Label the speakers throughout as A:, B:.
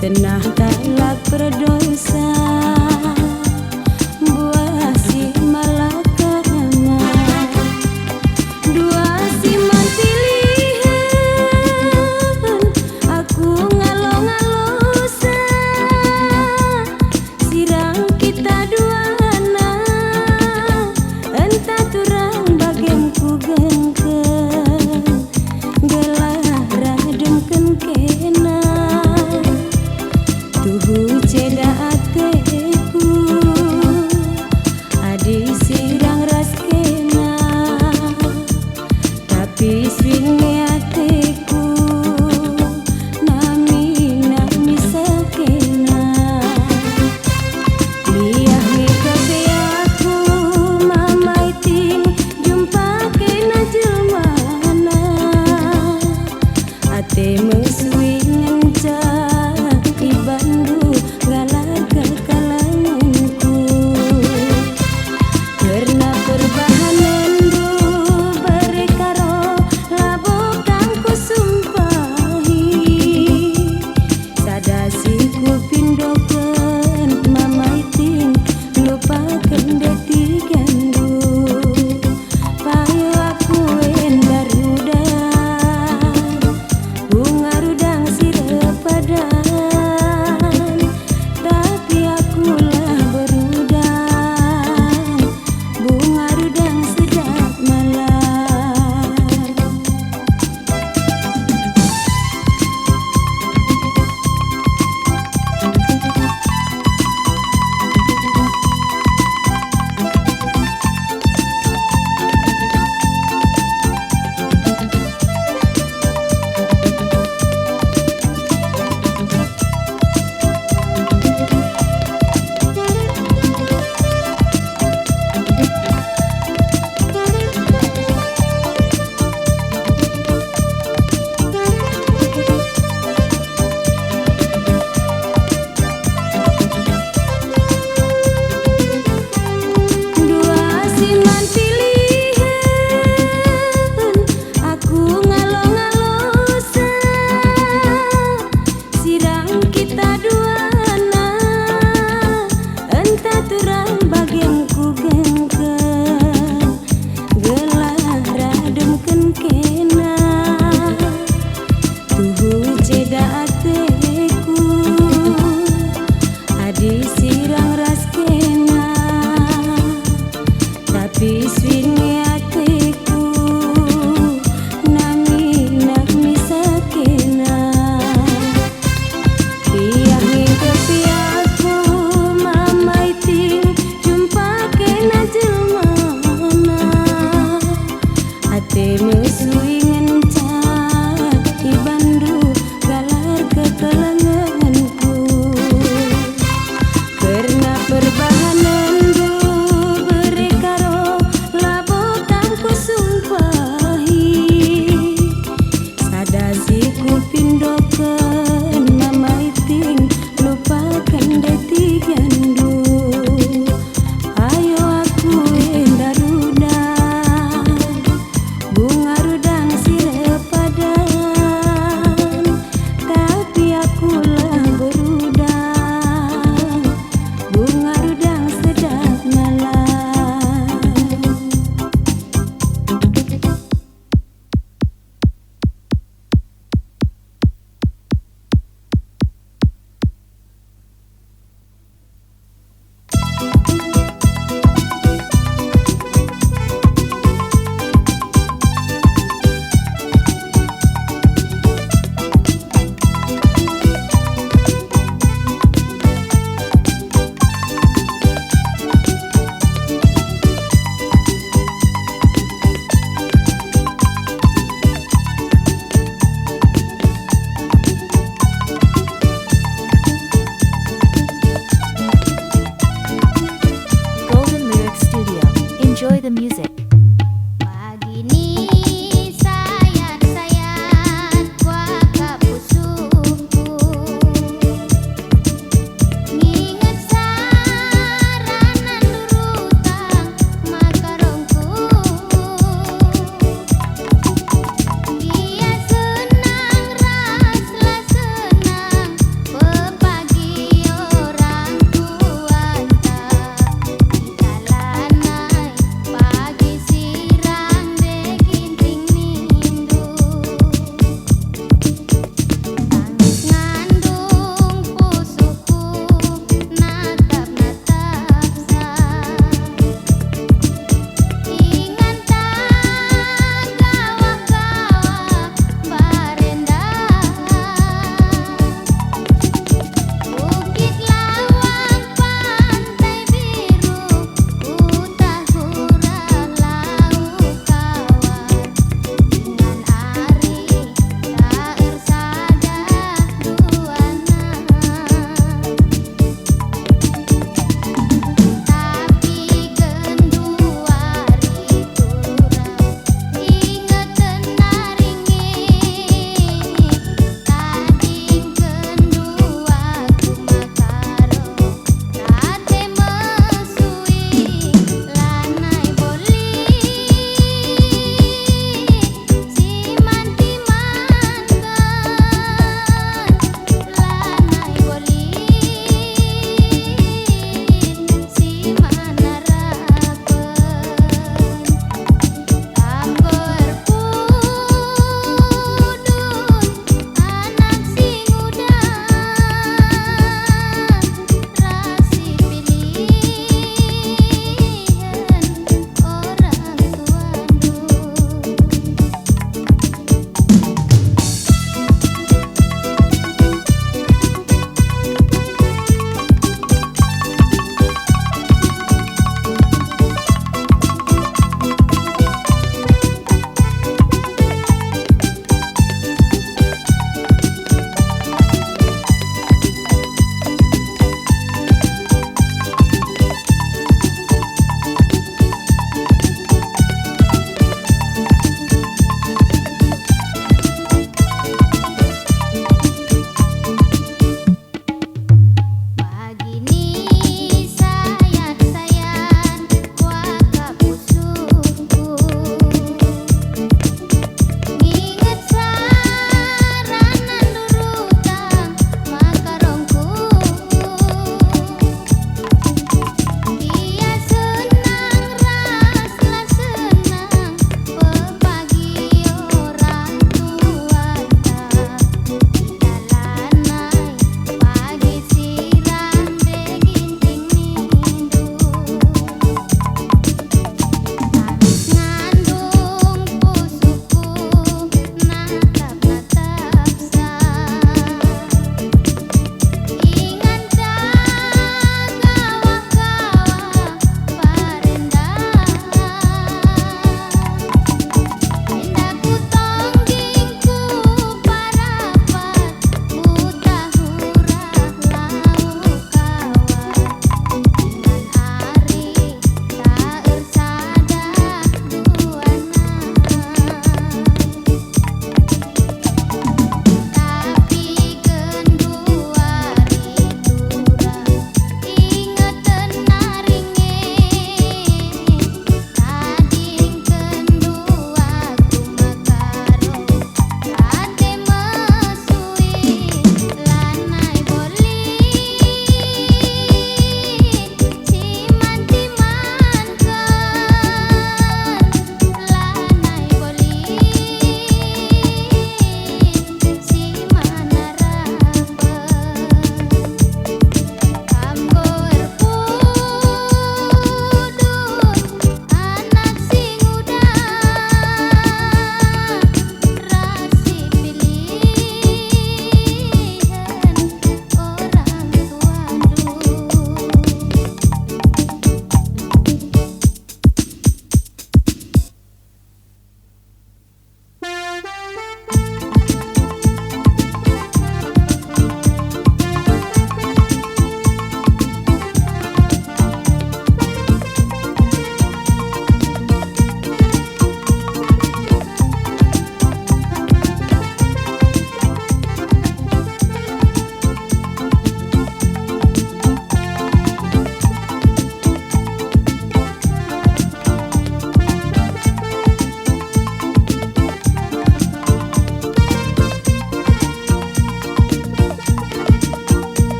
A: Tenah talak berdosa buah si malakama dua si pilihan aku ngalo-ngalosa sirang kita duana entah turang bagemku gengken gelah rademken kena tuhu ceda ateku adi sirang ras kena tapi swinge ateku nami sakena liah ngekabe aku mamaiting jumpa kena jelmana ate meswingen Bandu galak kekalanganku karena perbahanan du berkaro labokang ku sumpahi sadasi ku pindoken mamaiting lupakan detigandu payo aku endarudan bunga rudang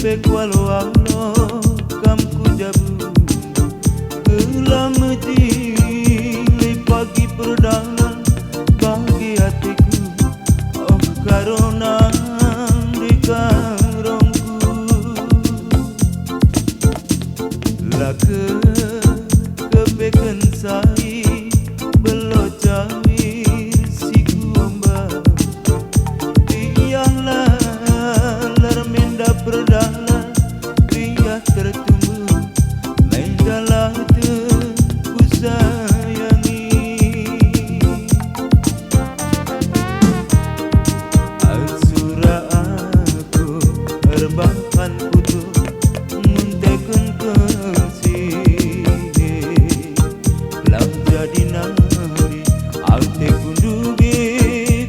B: Pekwalo alo kam ku jabu Gelam jili pagi perdana bagi hatiku. Oh karona di karongku Lake kepeken sai belo cawir si kumbang Tiyalah lermenda perdana Dia tertumbuh mendalah ku sayangi Arsura aku terbangkan putu muntekun kasih Lam jadi nari arte kundugi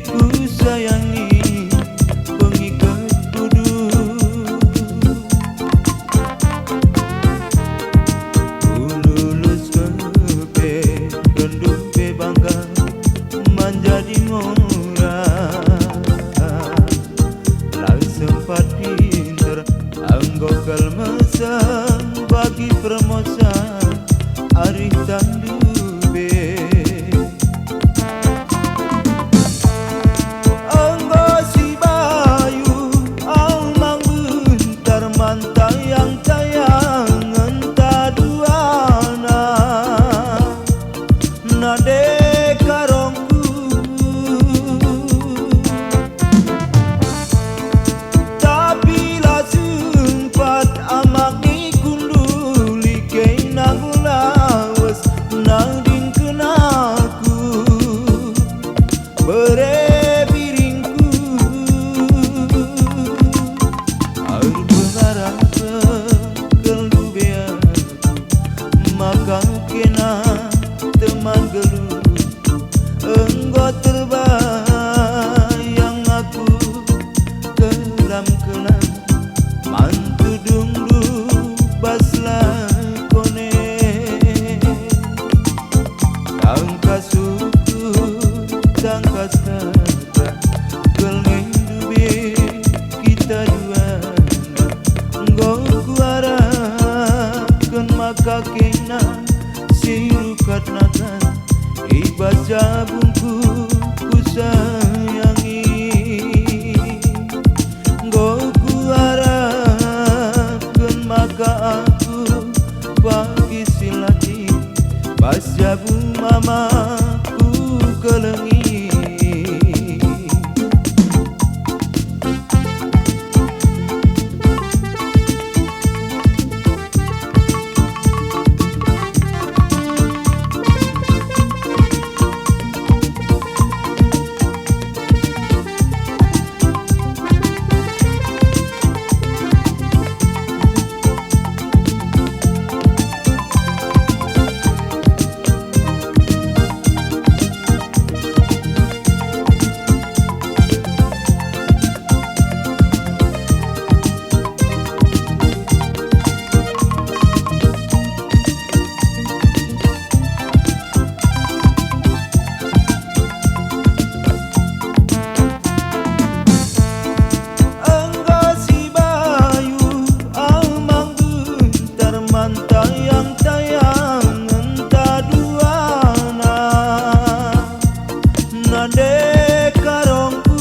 B: ku sayangi pengikat kudu Lulus kepe kendupe bangga menjadi murah Lai sempat pinter anggokal mesem bagi permosan arif tandube Anggo si bayu almang bentar mantayang tayang entah duana nade karongku tapi lah sempat amaki kunduli kei nagulawas nading kenaku berebiringku air berharap kelubeanku maka kena teman geluh engkau terbayang aku kelam-kelam mantu dungdu baslah kone tangka syukur tangka sata keleng dubi kita duana engkau kuarahkan maka kena sirukat nakan ibas jabungku ku sayangi Engkau kuarahkan maka aku bagi silati pas jabu mamaku kelengi Tayang entah duana nade karongku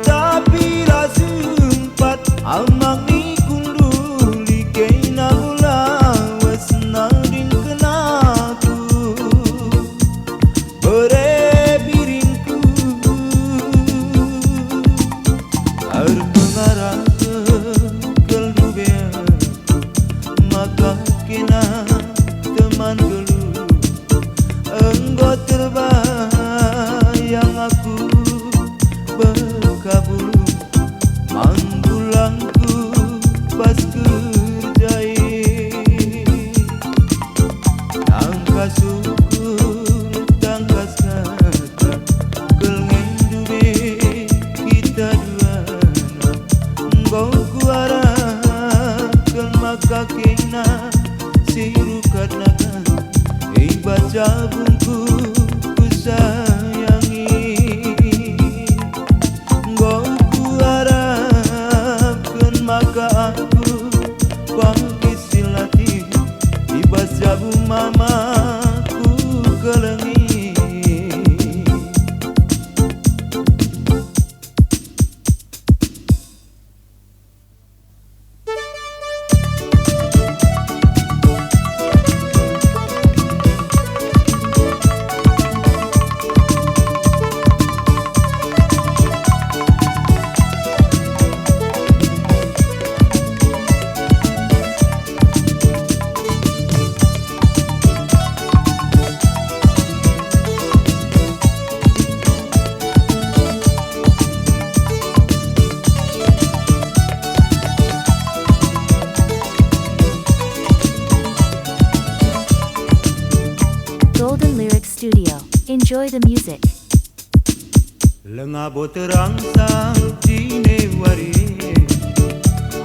B: tapi lah sempat amang ni kunduli kei nagulawas nading kenaku berebiringku air pengarah maka kena teman geluh engkau terbayang aku berkabulu manggulangku pas kerjai tangka syukur tangka sata keleng dubi kita duana
C: Enjoy the music.
B: Lengah terang sang cine wari,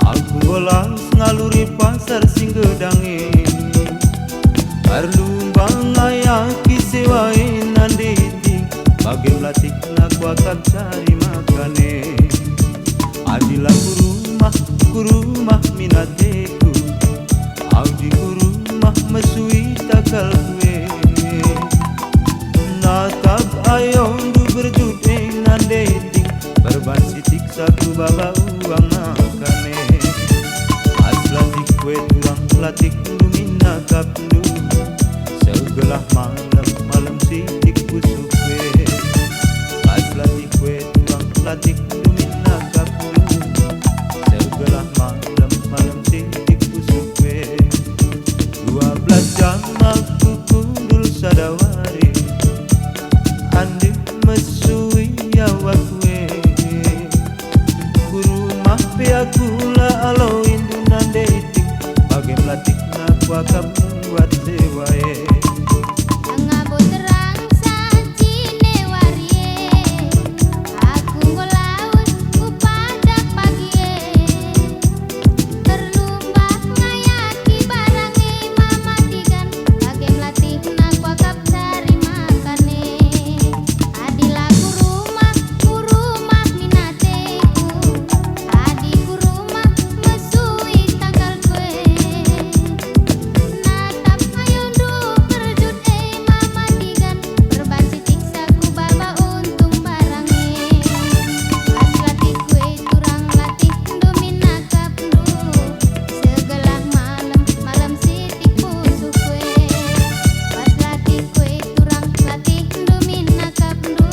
B: aku golang ngaluri pasar singgedange. Arlumbang ayaki sewae nanditi, bagai latik nak wakak cari makane. Adilah kurumah minateku, audi kurumah mesui takal kue. Natap ayong du berjudeng nandeting, berban sitik saku baba uang nakane. Aslatik kue tulang latik lumina kaplu, segelah malam sitik busuk kue. Aslatik kue tulang latik lumina kaplu, segelah malam sitik busuk kue. 12 jam aku kundul sadawari, andi mesui awak kue. Kurumah pe aku la alo indu nandeting, bagai melatik nak wakam buat sewae.
A: Ngabo terang sajine warie, aku ngolaut ku pajak pagie. Terlumbah ngayaki barange mamatikan, bagai melatih nak wakap cari makane. Adilah kurumah minateku, adi kurumah mesui tanggal kue. Natap ayondu berjut mamatikan, berban sitik saku baba untung barange. Pas latih kue turang latih domina kaplu, segelah malam sitik busuk kue. Pas latih kue turang latih domina kaplu,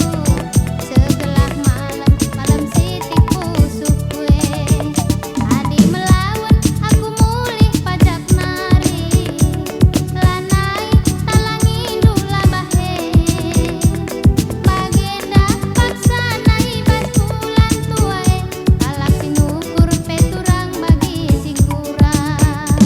A: segelah malam sitik busuk kue. Adi melawan aku mulih pajak nari, lanai talangi dula bahe. Bagenda paksa nahi bas bulan tuae, kalak sinukur peturang bagi singkurang.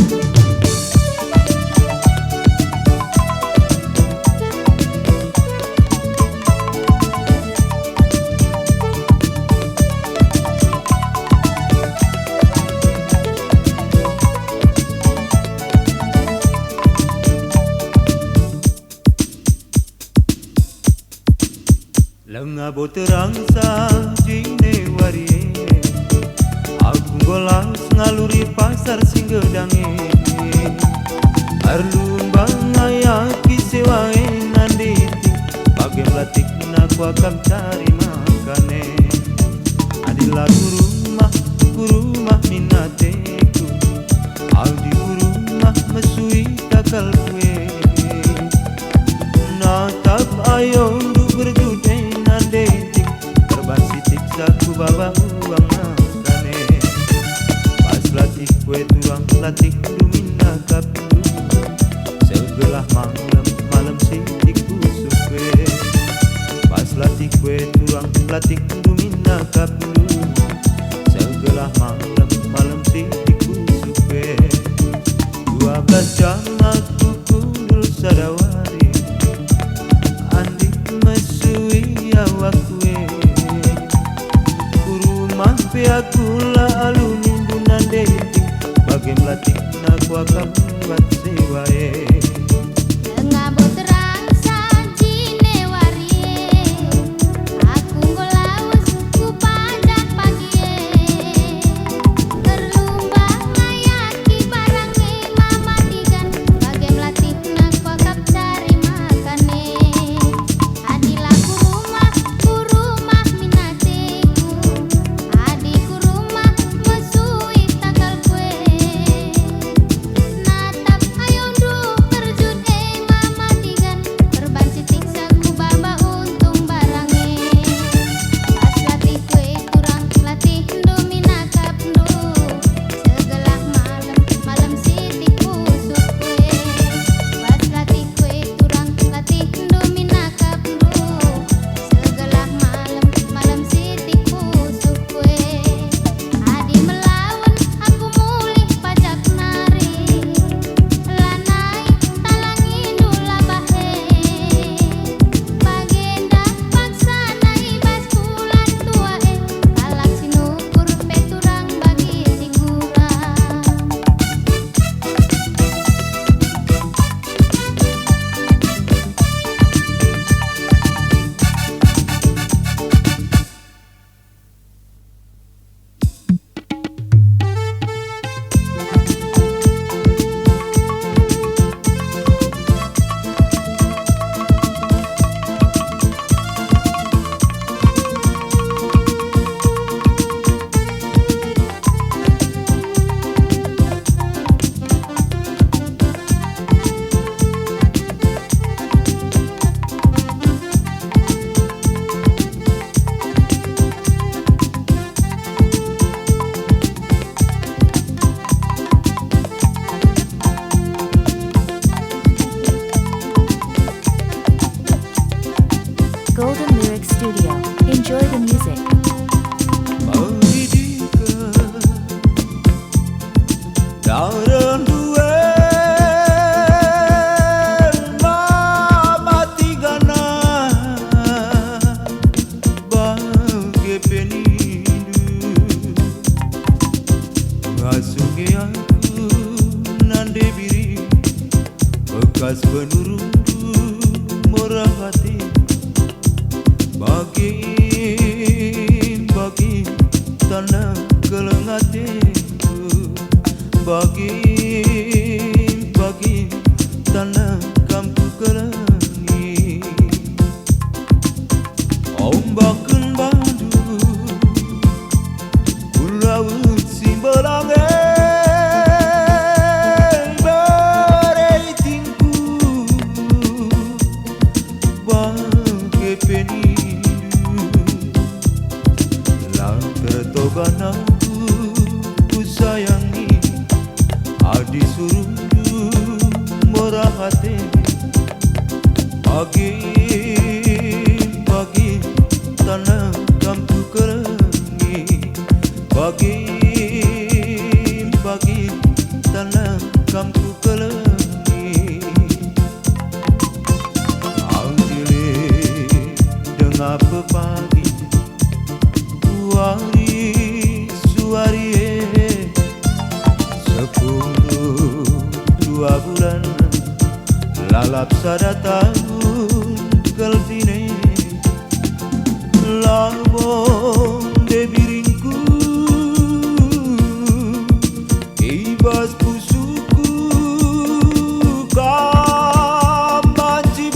B: Lengah terang sang cine warie, aku golang ngaluri pasar singgedange. Arlumbang ayaki sewae nanditi, bagai melatik nak wakam cari makane. Adilah kurumah minateku, audi kurumah mesui takal kue. Natap ayong du berjudeng nandeting, berban sitik saku baba uang nakane. Pas latih kue tuang latih lumina kaplu, segelah malam sitik busuk kue. Pas latih kue tuang latih lumina kaplu, segelah malam sitik busuk kue. 12 jam aku kundul sadawari, andi mesui awak kue. Kurumah pe aku la alu mindu nandeting, bagai melatik nak wakam buat sewae.
A: Ngabo terang sajine warie, aku ngolaus ku pajak pagie. Terlumbah ngayaki barange mamatikan, bagai melatih nak wakap cari makane. Adilah kurumah minateku, adi kurumah mesui tanggal kue. Natap ayondu
C: the music.
B: Pendidikan dalam duel mati gana bagi penindu ngasungi aku nande biri bekas penurundu murah hati bagi tanah kelengateku bagi tanah kampu kelengi ombak bandu pulau simbalange bereitingku bagi penindu lah tertoban aku ku sayangi adi surundu murah hati bagi tanah kampu kelengi bagi tanah kampu kelengi Aldile dengar pepagi suari 10-2 bulan lalap sada tahun keltine labong de biringku ibas pusuku kambanci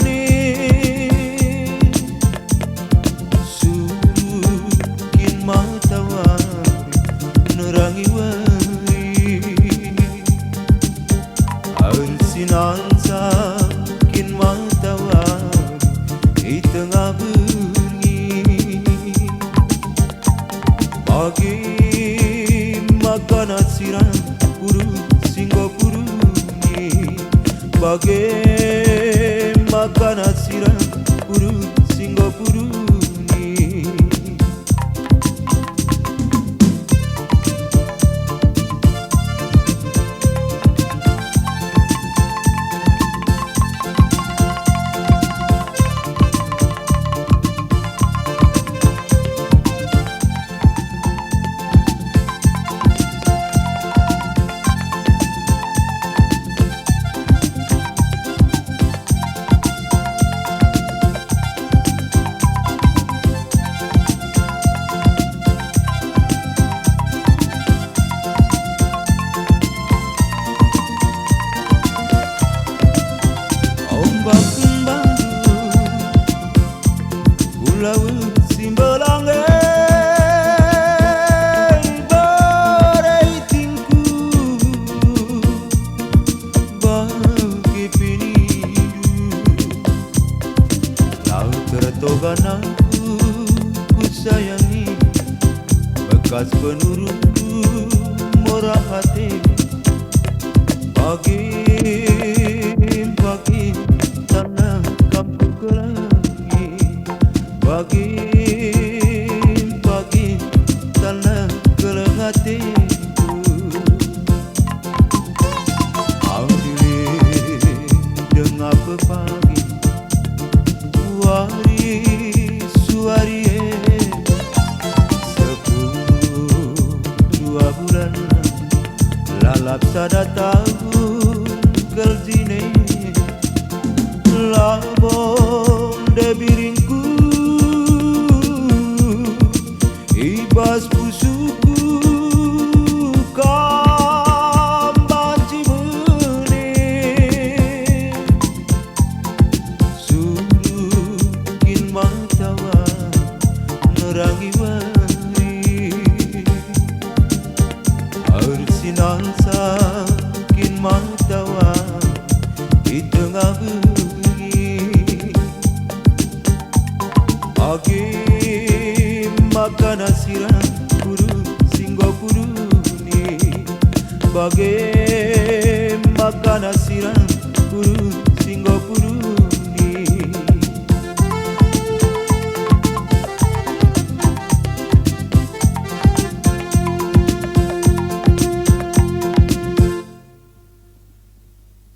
B: benih surukin matawar nerangi wari arsinan sakin matawar di tengah bengi bagi makan asiran puru singgo puruni bagi makan asiran puru singgo puruni pulau simbalange bereitingku bagi penindu laut tertoban aku ku sayangi bekas penurundu murah hati bagi tanah kampu kelengi bagi tanah kelengateku Aldile dengar pepagi suari 10-2 bulan lalap sada tahun keljine labong de biringku ibas pusuku kambanci benih surukin matawar nerangi wari arsinan sakin matawar di tengah bengi bagi makan asiran puru singgo puruni bagi makan asiran puru singgo puruni